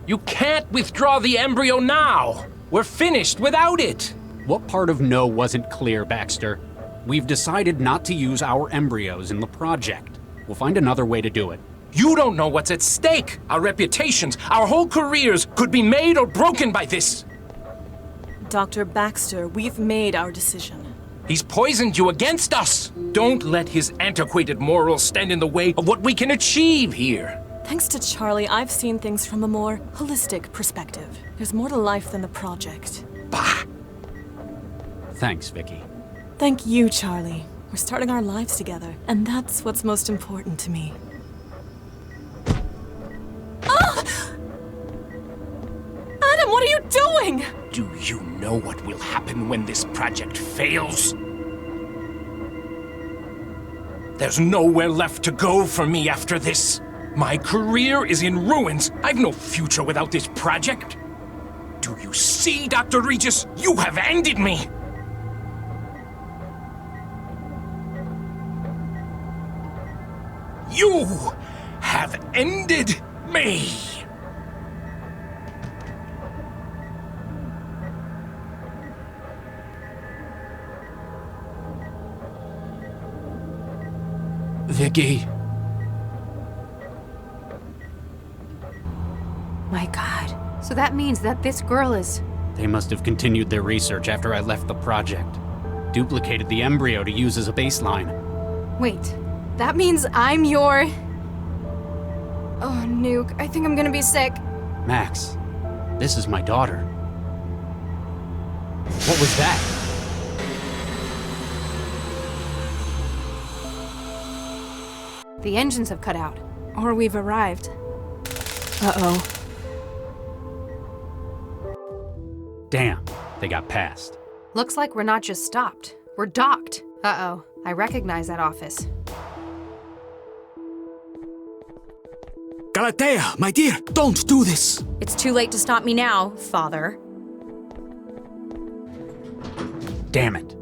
You can't withdraw the embryo now! We're finished without it! What part of no wasn't clear, Baxter? We've decided not to use our embryos in the project. We'll find another way to do it. You don't know what's at stake! Our reputations, our whole careers could be made or broken by this! Dr. Baxter, we've made our decision. He's poisoned you against us! Don't let his antiquated morals stand in the way of what we can achieve here! Thanks to Charlie, I've seen things from a more holistic perspective. There's more to life than the project. Bah! Thanks, Vicky. Thank you, Charlie. We're starting our lives together, and that's what's most important to me. Ah! Adam, what are you doing? Do you know what will happen when this project fails? There's nowhere left to go for me after this. My career is in ruins. I've no future without this project. Do you see, Dr. Regis? You have ended me! You have ended me! Vicky. My God. So that means that this girl is... They must have continued their research after I left the project. Duplicated the embryo to use as a baseline. Wait, that means I'm your... Oh, Nuke, I think I'm gonna be sick. Max, this is my daughter. What was that? The engines have cut out. Or we've arrived. Uh-oh. Damn, they got past. Looks like we're not just stopped. We're docked. Uh-oh, I recognize that office. Galatea, my dear, don't do this! It's too late to stop me now, Father. Damn it.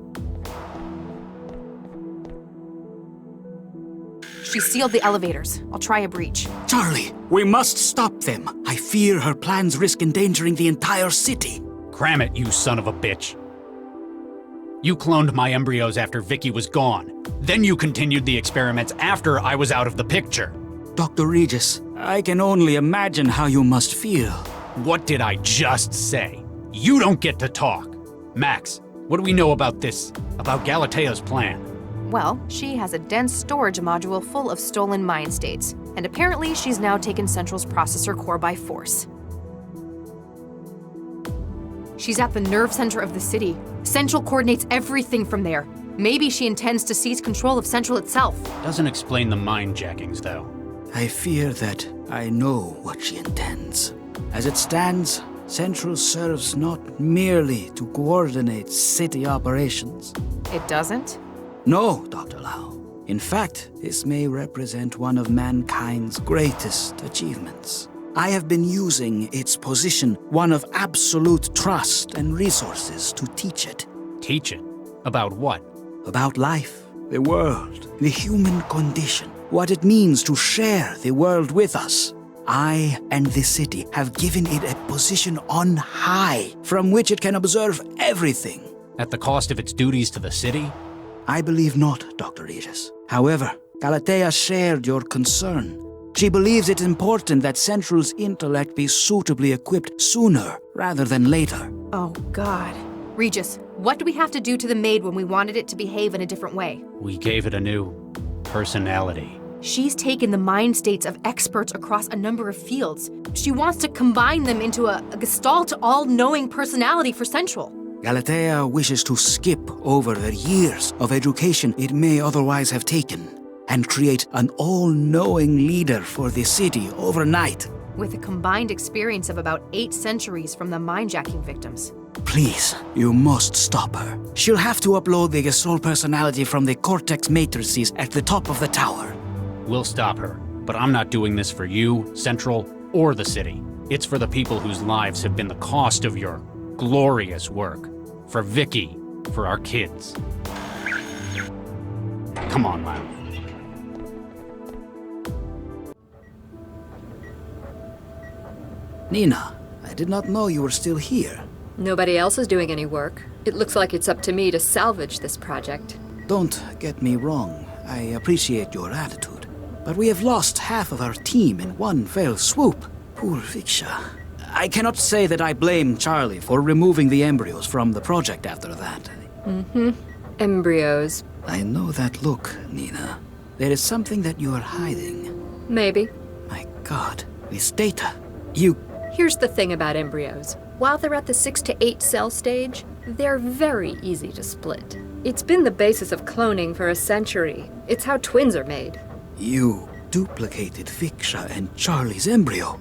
She sealed the elevators. I'll try a breach. Charlie, we must stop them. I fear her plans risk endangering the entire city. Cram it, you son of a bitch. You cloned my embryos after Vicky was gone. Then you continued the experiments after I was out of the picture. Dr. Regis, I can only imagine how you must feel. What did I just say? You don't get to talk. Max, what do we know about this? About Galatea's plan? Well, she has a dense storage module full of stolen mind states, and apparently she's now taken Central's processor core by force. She's at the nerve center of the city. Central coordinates everything from there. Maybe she intends to seize control of Central itself. Doesn't explain the mind jackings, though. I fear that I know what she intends. As it stands, Central serves not merely to coordinate city operations. It doesn't? No, Dr. Lau. In fact, this may represent one of mankind's greatest achievements. I have been using its position, one of absolute trust and resources, to teach it. Teach it? About what? About life, the world, the human condition, what it means to share the world with us. I and the city have given it a position on high, from which it can observe everything. At the cost of its duties to the city? I believe not, Dr. Regis. However, Galatea shared your concern. She believes it's important that Central's intellect be suitably equipped sooner rather than later. Oh, God. Regis, what do we have to do to the maid when we wanted it to behave in a different way? We gave it a new personality. She's taken the mind states of experts across a number of fields. She wants to combine them into a gestalt all-knowing personality for Central. Galatea wishes to skip over the years of education it may otherwise have taken and create an all-knowing leader for the city overnight. With a combined experience of about 8 centuries from the mind-jacking victims. Please, you must stop her. She'll have to upload the Gestalt personality from the cortex matrices at the top of the tower. We'll stop her, but I'm not doing this for you, Central, or the city. It's for the people whose lives have been the cost of your glorious work. For Vicky, for our kids. Come on, Lau. Nina, I did not know you were still here. Nobody else is doing any work. It looks like it's up to me to salvage this project. Don't get me wrong. I appreciate your attitude. But we have lost half of our team in one fell swoop. Poor Viksha. I cannot say that I blame Charlie for removing the embryos from the project after that. Embryos. I know that look, Nina. There is something that you are hiding. Maybe. My God, this data. You... Here's the thing about embryos. While they're at the 6 to 8 cell stage, they're very easy to split. It's been the basis of cloning for a century. It's how twins are made. You duplicated Viksha and Charlie's embryo.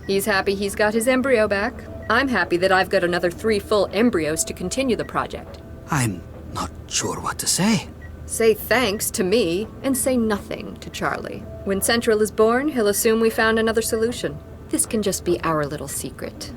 He's happy he's got his embryo back. I'm happy that I've got another 3 full embryos to continue the project. I'm not sure what to say. Say thanks to me, and say nothing to Charlie. When Central is born, he'll assume we found another solution. This can just be our little secret.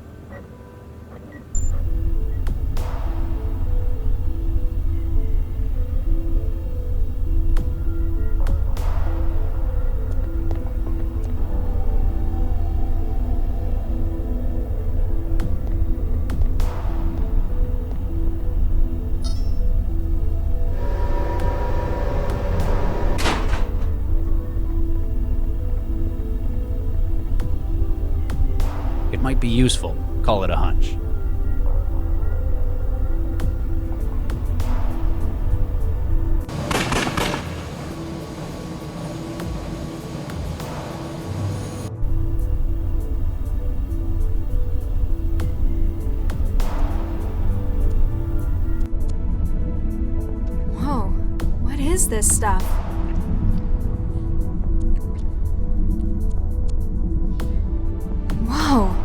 It might be useful. Call it a hunch. Whoa, what is this stuff? Whoa.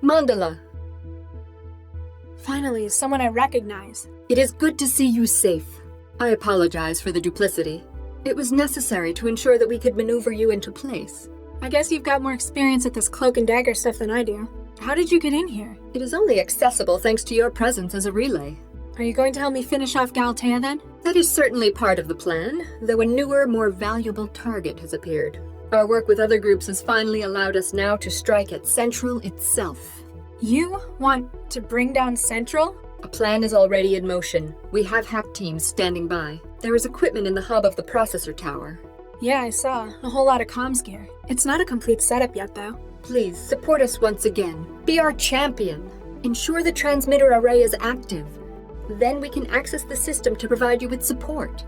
Mandala, Finally, someone I recognize. it is good to see you safe. I apologize for the duplicity. It was necessary to ensure that we could maneuver you into place. I guess you've got more experience at this cloak and dagger stuff than I do. How did you get in here? It is only accessible thanks to your presence as a relay. Are you going to help me finish off Galatea then? That is certainly part of the plan, though a newer, more valuable target has appeared. Our work with other groups has finally allowed us now to strike at Central itself. You want to bring down Central? A plan is already in motion. We have hack teams standing by. There is equipment in the hub of the processor tower. Yeah, I saw. A whole lot of comms gear. It's not a complete setup yet, though. Please, support us once again. Be our champion. Ensure the transmitter array is active. Then we can access the system to provide you with support.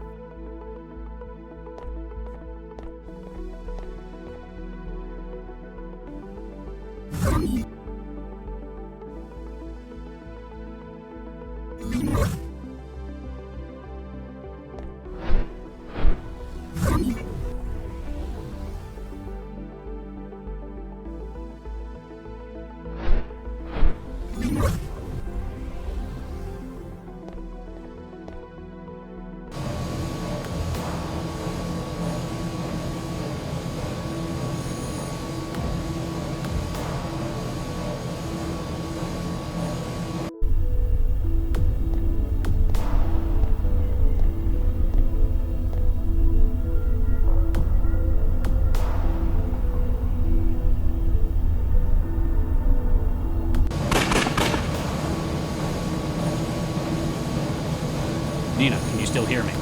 Nina, can you still hear me?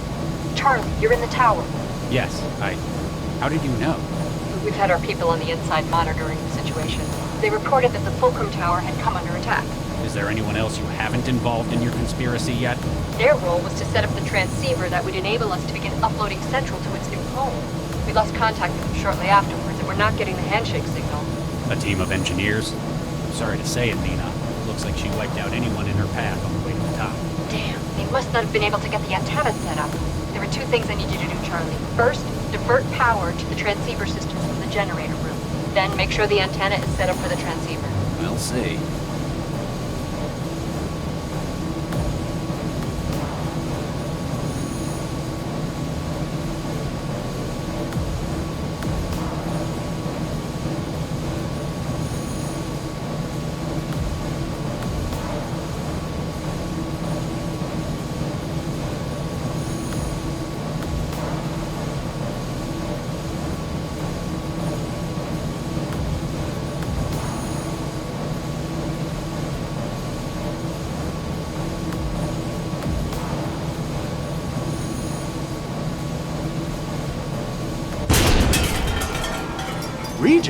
Charlie, you're in the tower. Yes, How did you know? We've had our people on the inside monitoring the situation. They reported that the Fulcrum Tower had come under attack. Is there anyone else you haven't involved in your conspiracy yet? Their role was to set up the transceiver that would enable us to begin uploading Central to its new home. We lost contact with them shortly afterwards, and we're not getting the handshake signal. A team of engineers? I'm sorry to say it, Nina. Looks like she wiped out anyone in her path on the way to the top. Damn, they must not have been able to get the antenna set up. There are 2 things I need you to do, Charlie. First, divert power to the transceiver system from the generator room. Then make sure the antenna is set up for the transceiver. We'll see.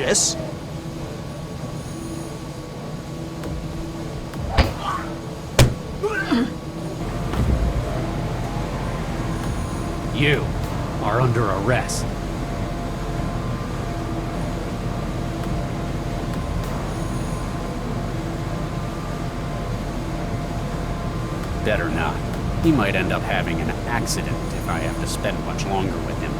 Regis? You are under arrest. Better not. He might end up having an accident if I have to spend much longer with him.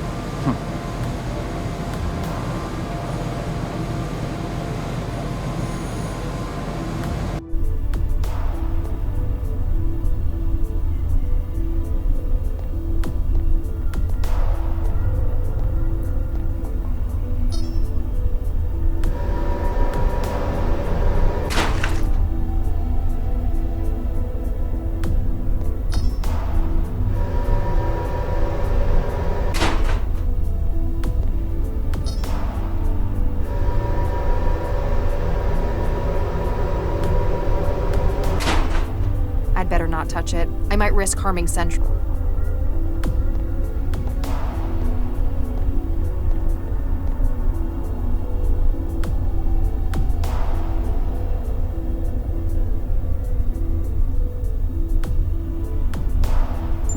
I'd better not touch it. I might risk harming Central.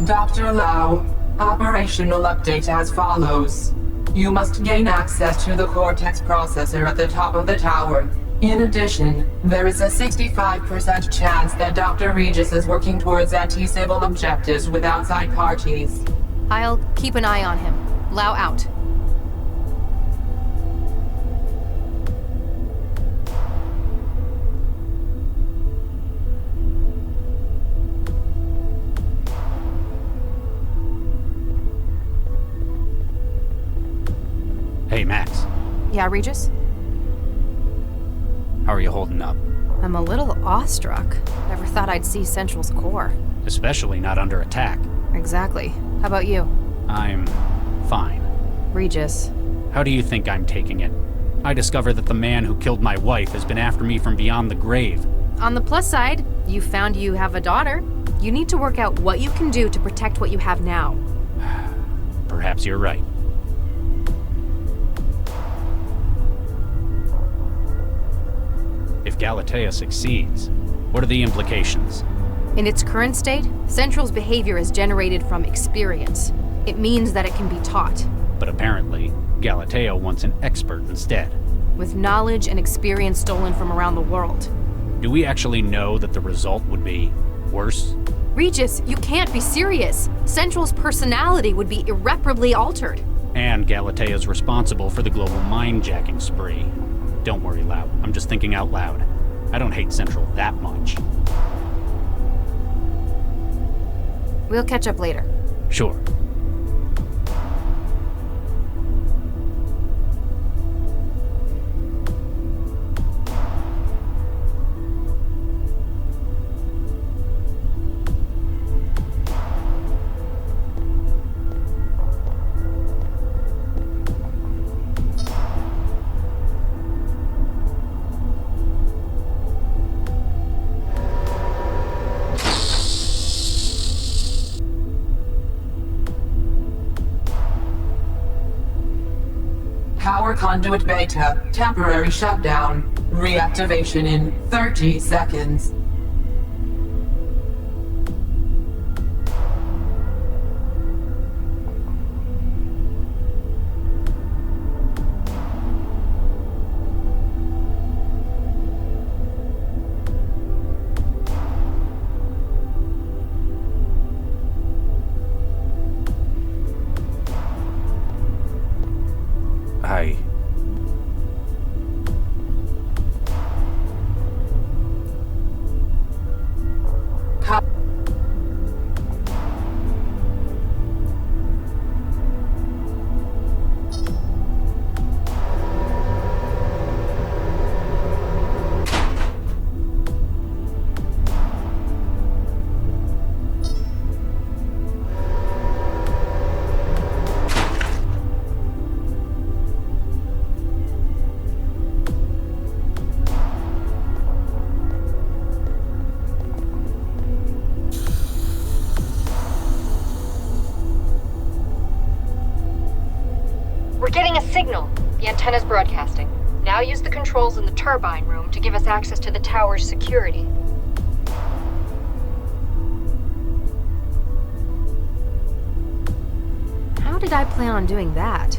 Dr. Lau, operational update as follows. You must gain access to the Cortex processor at the top of the tower. In addition, there is a 65% chance that Dr. Regis is working towards anti-civil objectives with outside parties. I'll keep an eye on him. Lau out. Hey, Max. Yeah, Regis? How are you holding up? I'm a little awestruck. Never thought I'd see Central's core. Especially not under attack. Exactly. How about you? I'm fine. Regis. How do you think I'm taking it? I discover that the man who killed my wife has been after me from beyond the grave. On the plus side, you found you have a daughter. You need to work out what you can do to protect what you have now. Perhaps you're right. If Galatea succeeds, what are the implications? In its current state, Central's behavior is generated from experience. It means that it can be taught. But apparently, Galatea wants an expert instead. With knowledge and experience stolen from around the world. Do we actually know that the result would be worse? Regis, you can't be serious. Central's personality would be irreparably altered. And Galatea's responsible for the global mind-jacking spree. Don't worry, Lau. I'm just thinking out loud. I don't hate Central that much. We'll catch up later. Sure. Power conduit beta, temporary shutdown. Reactivation in 30 seconds. We're getting a signal. The antenna's broadcasting. Now use the controls in the turbine room to give us access to the tower's security. How did I plan on doing that?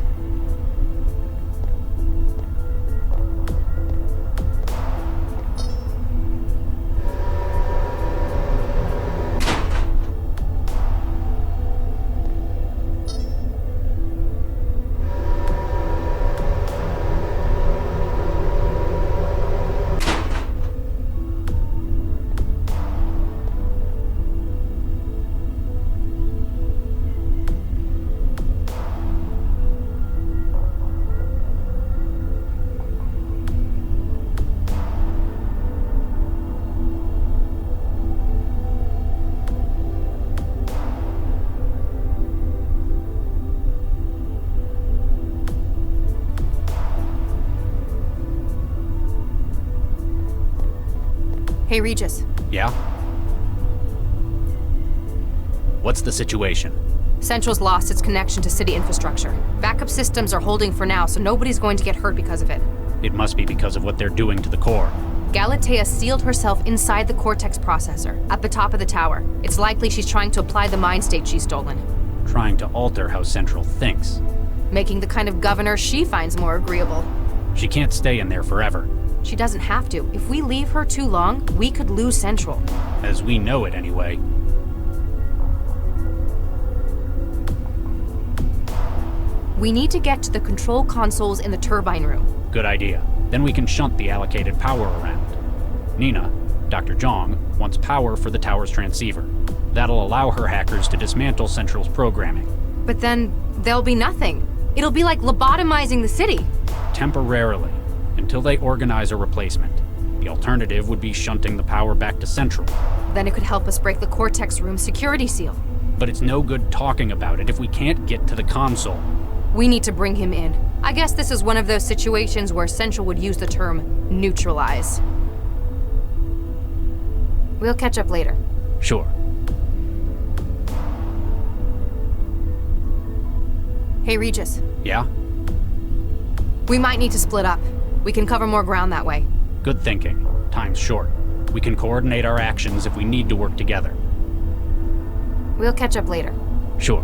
Hey, Regis. Yeah? What's the situation? Central's lost its connection to city infrastructure. Backup systems are holding for now, so nobody's going to get hurt because of it. It must be because of what they're doing to the core. Galatea sealed herself inside the Cortex processor, at the top of the tower. It's likely she's trying to apply the mind state she's stolen. Trying to alter how Central thinks. Making the kind of governor she finds more agreeable. She can't stay in there forever. She doesn't have to. If we leave her too long, we could lose Central. As we know it, anyway. We need to get to the control consoles in the turbine room. Good idea. Then we can shunt the allocated power around. Nina, Dr. Zhang, wants power for the tower's transceiver. That'll allow her hackers to dismantle Central's programming. But then there'll be nothing. It'll be like lobotomizing the city. Temporarily, until they organize a replacement. The alternative would be shunting the power back to Central. Then it could help us break the Cortex room security seal. But it's no good talking about it if we can't get to the console. We need to bring him in. I guess this is one of those situations where Central would use the term neutralize. We'll catch up later. Sure. Hey, Regis. Yeah? We might need to split up. We can cover more ground that way. Good thinking. Time's short. We can coordinate our actions if we need to work together. We'll catch up later. Sure.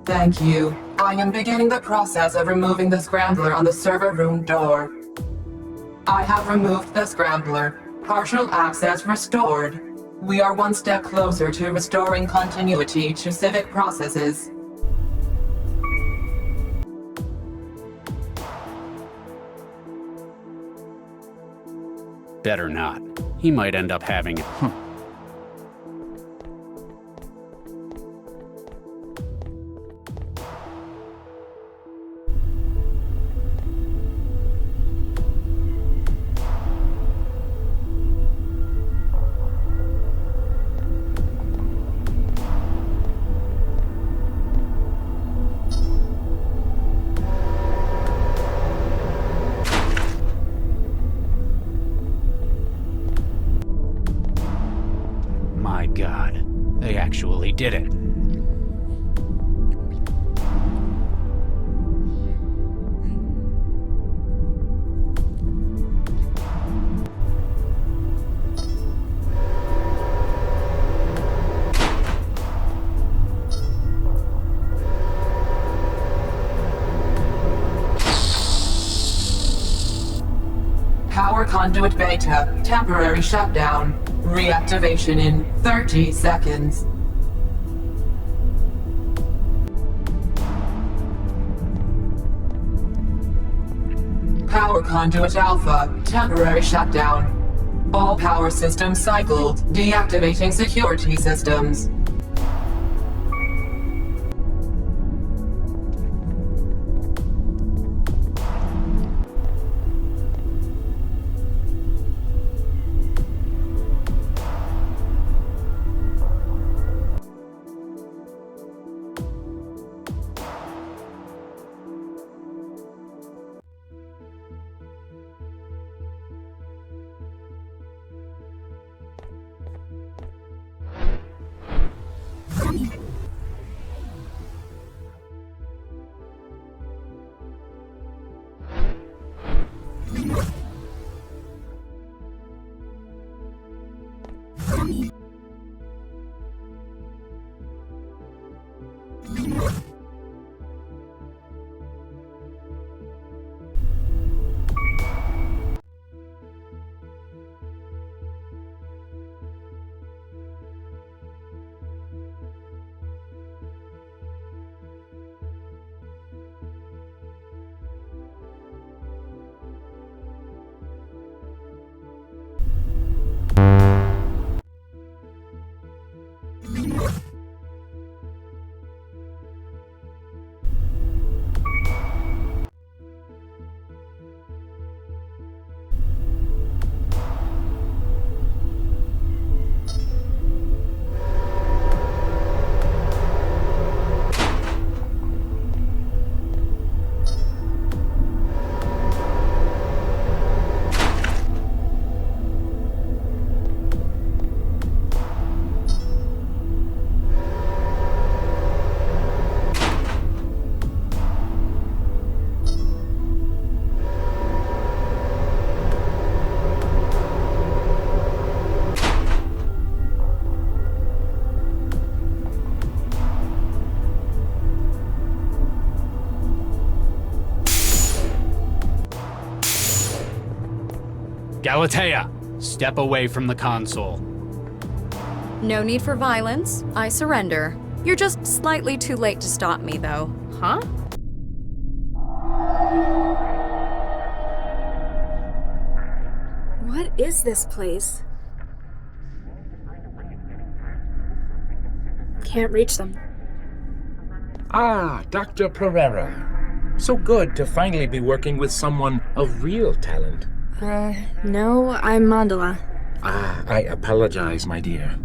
Thank you. I am beginning the process of removing the scrambler on the server room door. I have removed the scrambler. Partial access restored. We are one step closer to restoring continuity to civic processes. Better not. He might end up having it. My God, they actually did it. Power conduit beta. Temporary shutdown. Reactivation in 30 seconds. Power Conduit Alpha. Temporary shutdown. All power systems cycled. Deactivating security systems. Galatea, step away from the console. No need for violence. I surrender. You're just slightly too late to stop me, though. Huh? What is this place? Can't reach them. Ah, Dr. Pereira. So good to finally be working with someone of real talent. No, I'm Mandala. Ah, I apologize, my dear.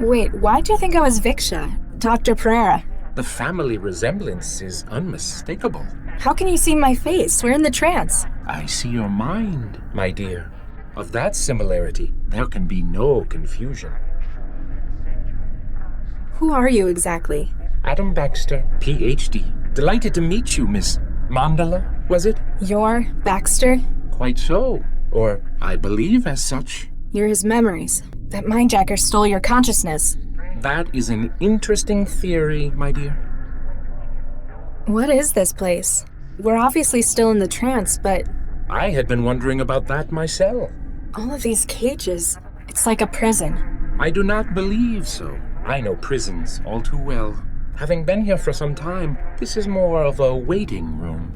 Wait, why do you think I was Viksha? Dr. Pereira? The family resemblance is unmistakable. How can you see my face? We're in the trance. I see your mind, my dear. Of that similarity, there can be no confusion. Who are you exactly? Adam Baxter, Ph.D. Delighted to meet you, Miss Mandala, was it? You're Baxter? Quite so. Or I believe as such. You're his memories. That mindjacker stole your consciousness. That is an interesting theory, my dear. What is this place? We're obviously still in the trance, but... I had been wondering about that myself. all of these cages, it's like a prison. I do not believe so. I know prisons all too well. Having been here for some time, this is more of a waiting room.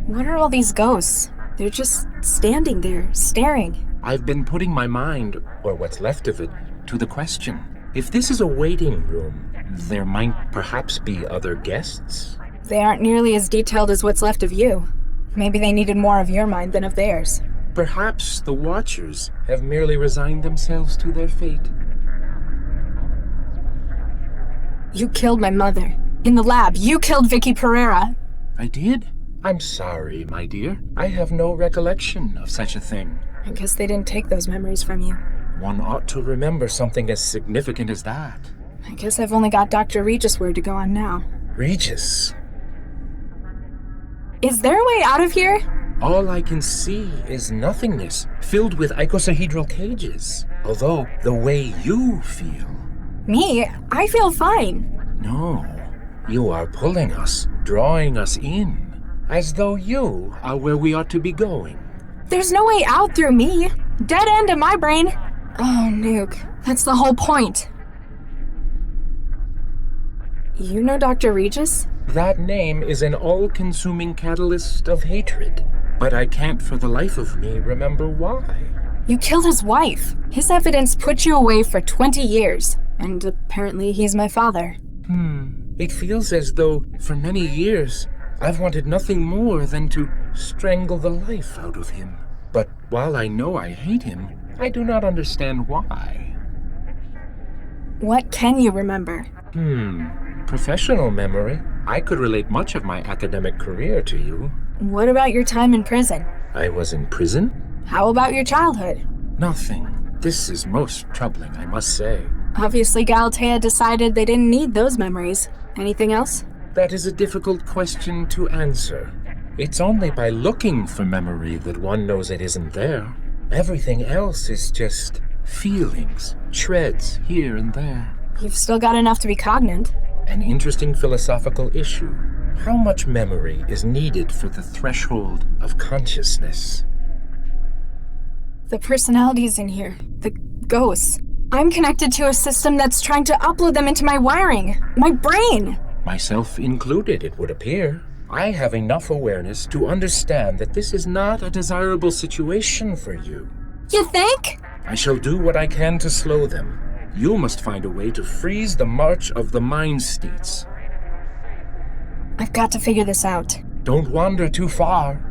What are all these ghosts? They're just standing there, staring. I've been putting my mind, or what's left of it, to the question. If this is a waiting room, there might perhaps be other guests? They aren't nearly as detailed as what's left of you. Maybe they needed more of your mind than of theirs. Perhaps the Watchers have merely resigned themselves to their fate. You killed my mother. In the lab, you killed Vicky Pereira. I did? I'm sorry, my dear. I have no recollection of such a thing. I guess they didn't take those memories from you. One ought to remember something as significant as that. I guess I've only got Dr. Regis' word to go on now. Regis? Is there a way out of here? All I can see is nothingness, filled with icosahedral cages. Although, the way you feel... Me? I feel fine. No, you are pulling us, drawing us in, as though you are where we ought to be going. There's no way out through me. Dead end in my brain. Oh, Nuke. That's the whole point. You know Dr. Regis? That name is an all-consuming catalyst of hatred, but I can't for the life of me remember why. You killed his wife. His evidence put you away for 20 years, and apparently he's my father. It feels as though, for many years, I've wanted nothing more than to strangle the life out of him. But while I know I hate him, I do not understand why. What can you remember? Professional memory. I could relate much of my academic career to you. What about your time in prison? I was in prison? How about your childhood? Nothing. This is most troubling, I must say. Obviously, Galatea decided they didn't need those memories. Anything else? That is a difficult question to answer. It's only by looking for memory that one knows it isn't there. Everything else is just feelings, shreds here and there. You've still got enough to be cognate. An interesting philosophical issue. How much memory is needed for the threshold of consciousness? The personalities in here, the ghosts. I'm connected to a system that's trying to upload them into my wiring, my brain. Myself included, it would appear. I have enough awareness to understand that this is not a desirable situation for you. You think? I shall do what I can to slow them. You must find a way to freeze the march of the mind states. I've got to figure this out. Don't wander too far.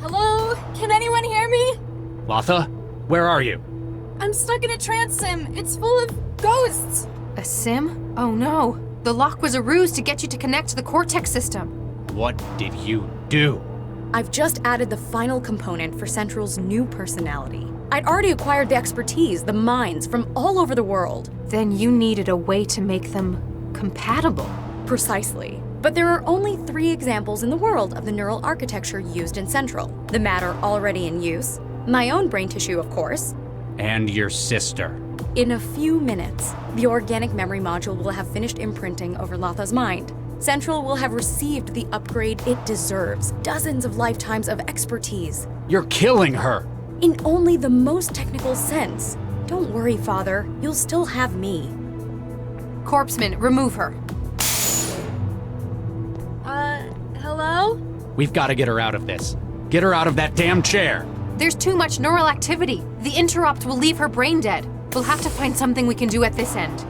Hello? Can anyone hear me? Latha, where are you? I'm stuck in a trance sim. It's full of ghosts. A sim? Oh no. The lock was a ruse to get you to connect to the Cortex system. What did you do? I've just added the final component for Central's new personality. I'd already acquired the expertise, the minds from all over the world. Then you needed a way to make them compatible. Precisely. But there are only 3 examples in the world of the neural architecture used in Central. The matter already in use, my own brain tissue, of course, And your sister. In a few minutes, the organic memory module will have finished imprinting over Latha's mind. Central will have received the upgrade it deserves. Dozens of lifetimes of expertise. You're killing her! In only the most technical sense. Don't worry, Father. You'll still have me. Corpseman, remove her. Hello? We've got to get her out of this. Get her out of that damn chair! There's too much neural activity. The interrupt will leave her brain dead. We'll have to find something we can do at this end.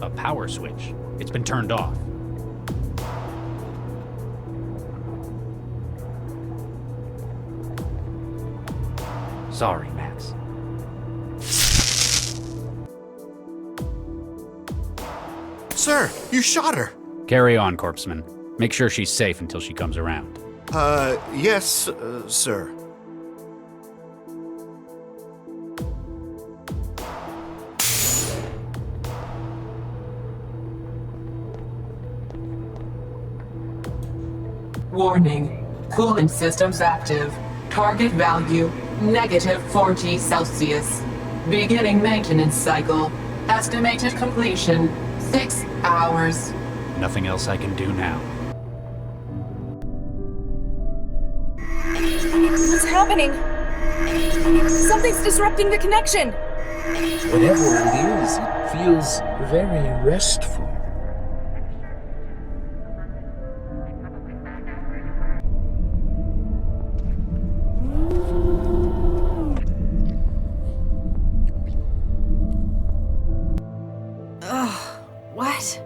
A power switch. It's been turned off. Sorry, Max. Sir, you shot her! Carry on, Corpseman. Make sure she's safe until she comes around. Yes, sir. Warning. Cooling systems active. Target value, -40 Celsius. Beginning maintenance cycle. Estimated completion, 6 hours. Nothing else I can do now. What's happening? Something's disrupting the connection. Whatever it is, it feels very restful. What?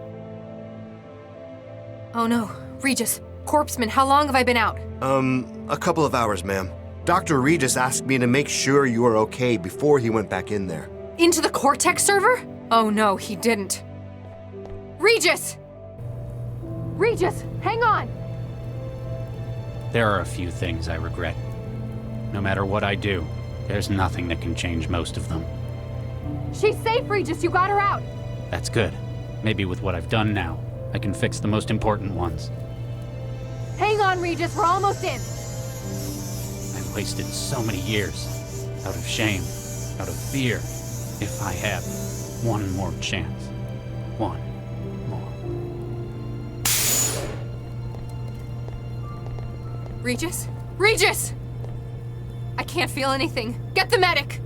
Oh no. Regis, Corpseman, how long have I been out? A couple of hours, ma'am. Dr. Regis asked me to make sure you were okay before he went back in there. Into the Cortex server? Oh no, he didn't. Regis! Regis, hang on! There are a few things I regret. No matter what I do, there's nothing that can change most of them. She's safe, Regis, you got her out! That's good. Maybe with what I've done now, I can fix the most important ones. Hang on, Regis, we're almost in! I've wasted so many years. Out of shame, out of fear, if I have. One more chance. One more. Regis? Regis! I can't feel anything. Get the medic!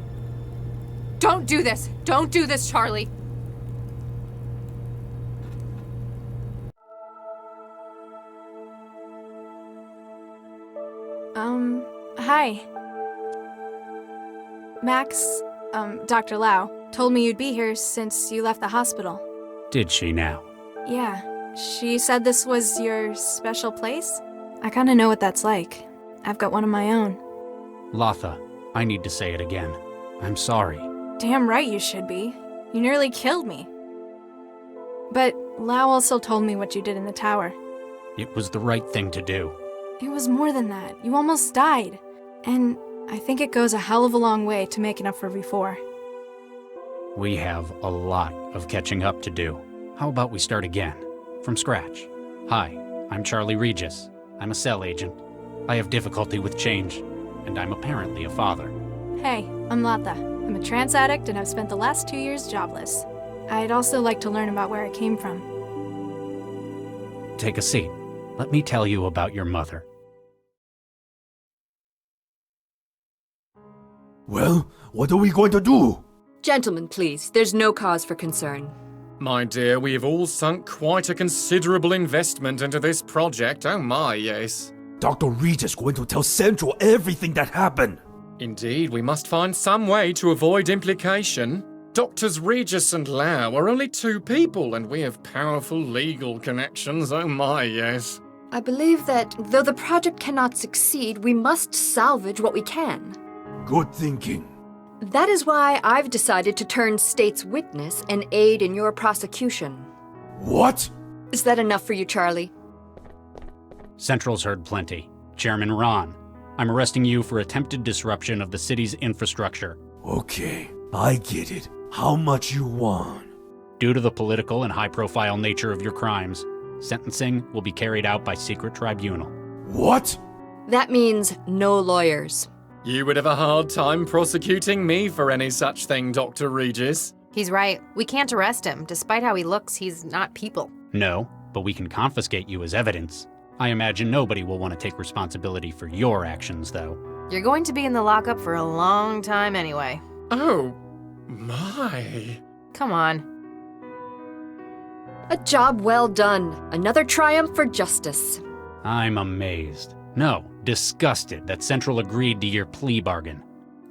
Don't do this. Don't do this, Charlie. Hi. Max, Dr. Lau, told me you'd be here since you left the hospital. Did she now? Yeah. She said this was your special place? I kinda know what that's like. I've got one of my own. Latha, I need to say it again. I'm sorry. Damn right you should be. You nearly killed me. But Lau also told me what you did in the tower. It was the right thing to do. It was more than that. You almost died. And I think it goes a hell of a long way to making up for before. We have a lot of catching up to do. How about we start again? From scratch. Hi, I'm Charlie Regis. I'm a cell agent. I have difficulty with change, and I'm apparently a father. Hey, I'm Latha. I'm a trance addict and I've spent the last 2 years jobless. I'd also like to learn about where I came from. Take a seat. Let me tell you about your mother. Well, what are we going to do? Gentlemen, please, there's no cause for concern. My dear, we have all sunk quite a considerable investment into this project, oh my, yes. Dr. Regis going to tell Central everything that happened. Indeed, we must find some way to avoid implication. Doctors Regis and Lau are only two people, and we have powerful legal connections, oh my, yes. I believe that though the project cannot succeed, we must salvage what we can. Good thinking. That is why I've decided to turn state's witness and aid in your prosecution. What? Is that enough for you, Charlie? Central's heard plenty. Chairman Ron, I'm arresting you for attempted disruption of the city's infrastructure. Okay, I get it. How much you want? Due to the political and high-profile nature of your crimes, sentencing will be carried out by secret tribunal. What? That means no lawyers. You would have a hard time prosecuting me for any such thing, Dr. Regis. He's right. We can't arrest him. Despite how he looks, he's not people. No, but we can confiscate you as evidence. I imagine nobody will want to take responsibility for your actions, though. You're going to be in the lockup for a long time anyway. Oh, my. Come on. A job well done. Another triumph for justice. I'm amazed. No, disgusted that Central agreed to your plea bargain.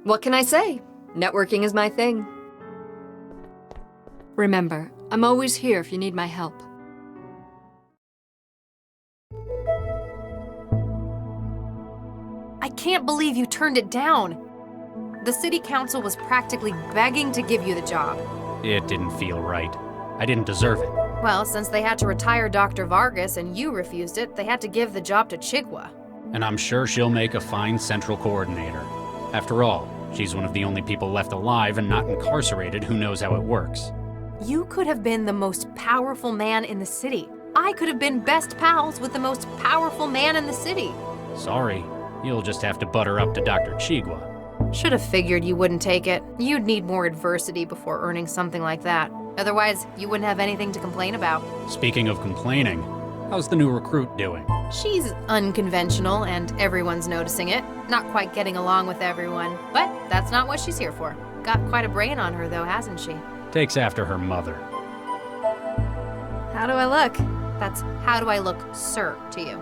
What can I say? Networking is my thing. Remember, I'm always here if you need my help. I can't believe you turned it down. The city council was practically begging to give you the job. It didn't feel right. I didn't deserve it. Well, since they had to retire Dr. Vargas and you refused it, they had to give the job to Chigwa. And I'm sure she'll make a fine Central coordinator. After all, she's one of the only people left alive and not incarcerated who knows how it works. You could have been the most powerful man in the city. I could have been best pals with the most powerful man in the city. Sorry, you'll just have to butter up to Dr. Chigwa. Should have figured you wouldn't take it. You'd need more adversity before earning something like that. Otherwise, you wouldn't have anything to complain about. Speaking of complaining, how's the new recruit doing? She's unconventional, and everyone's noticing it. Not quite getting along with everyone, but that's not what she's here for. Got quite a brain on her, though, hasn't she? Takes after her mother. How do I look? That's how do I look, sir, to you.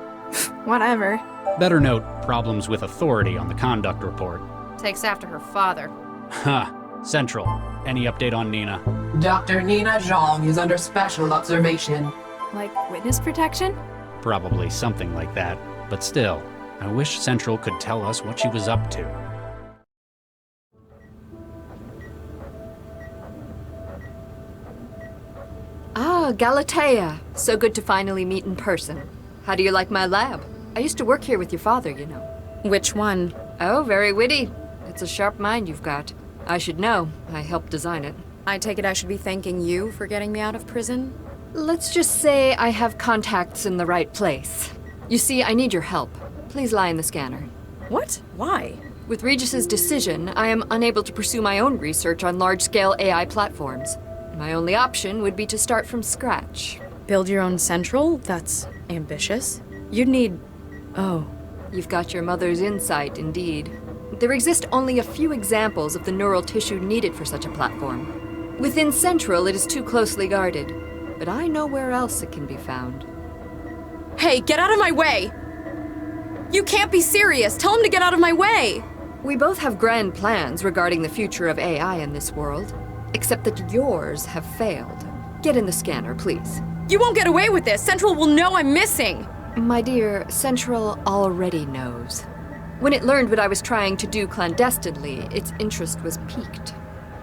Whatever. Better note problems with authority on the conduct report. Takes after her father. Ha! Central, any update on Nina? Dr. Nina Zhang is under special observation. Like witness protection? Probably something like that. But still, I wish Central could tell us what she was up to. Ah, Galatea. So good to finally meet in person. How do you like my lab? I used to work here with your father, you know. Which one? Oh, very witty. It's a sharp mind you've got. I should know. I helped design it. I take it I should be thanking you for getting me out of prison? Let's just say I have contacts in the right place. You see, I need your help. Please lie in the scanner. What? Why? With Regis's decision, I am unable to pursue my own research on large-scale AI platforms. My only option would be to start from scratch. Build your own central? That's ambitious. You'd need... Oh. You've got your mother's insight, indeed. There exist only a few examples of the neural tissue needed for such a platform. Within Central, it is too closely guarded, but I know where else it can be found. Hey, get out of my way! You can't be serious! Tell him to get out of my way! We both have grand plans regarding the future of AI in this world, except that yours have failed. Get in the scanner, please. You won't get away with this! Central will know I'm missing! My dear, Central already knows. When it learned what I was trying to do clandestinely, its interest was piqued.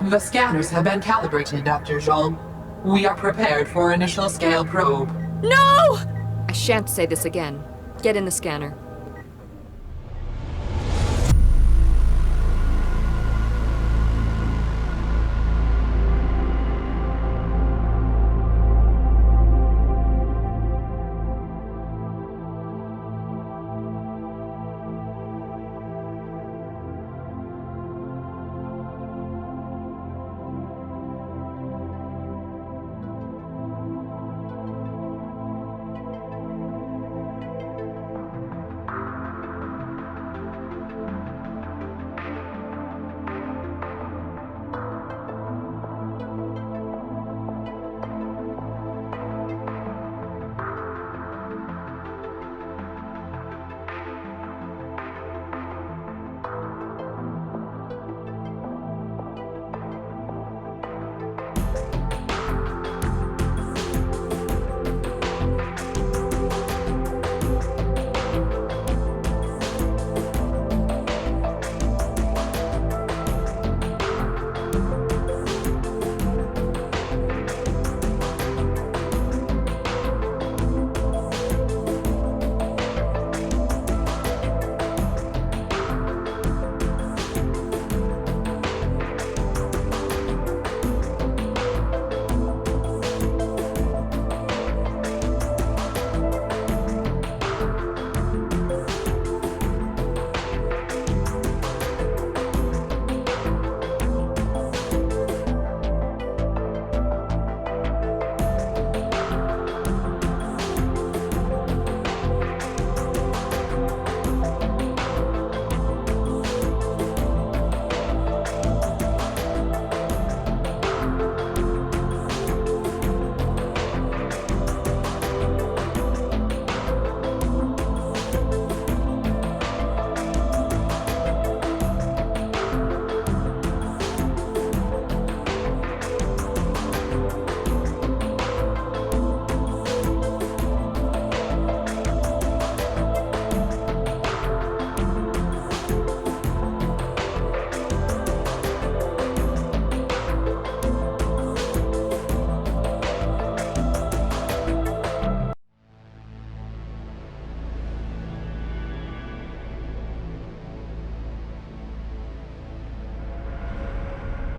The scanners have been calibrated, Dr. Jean. We are prepared for initial scale probe. No! I shan't say this again. Get in the scanner.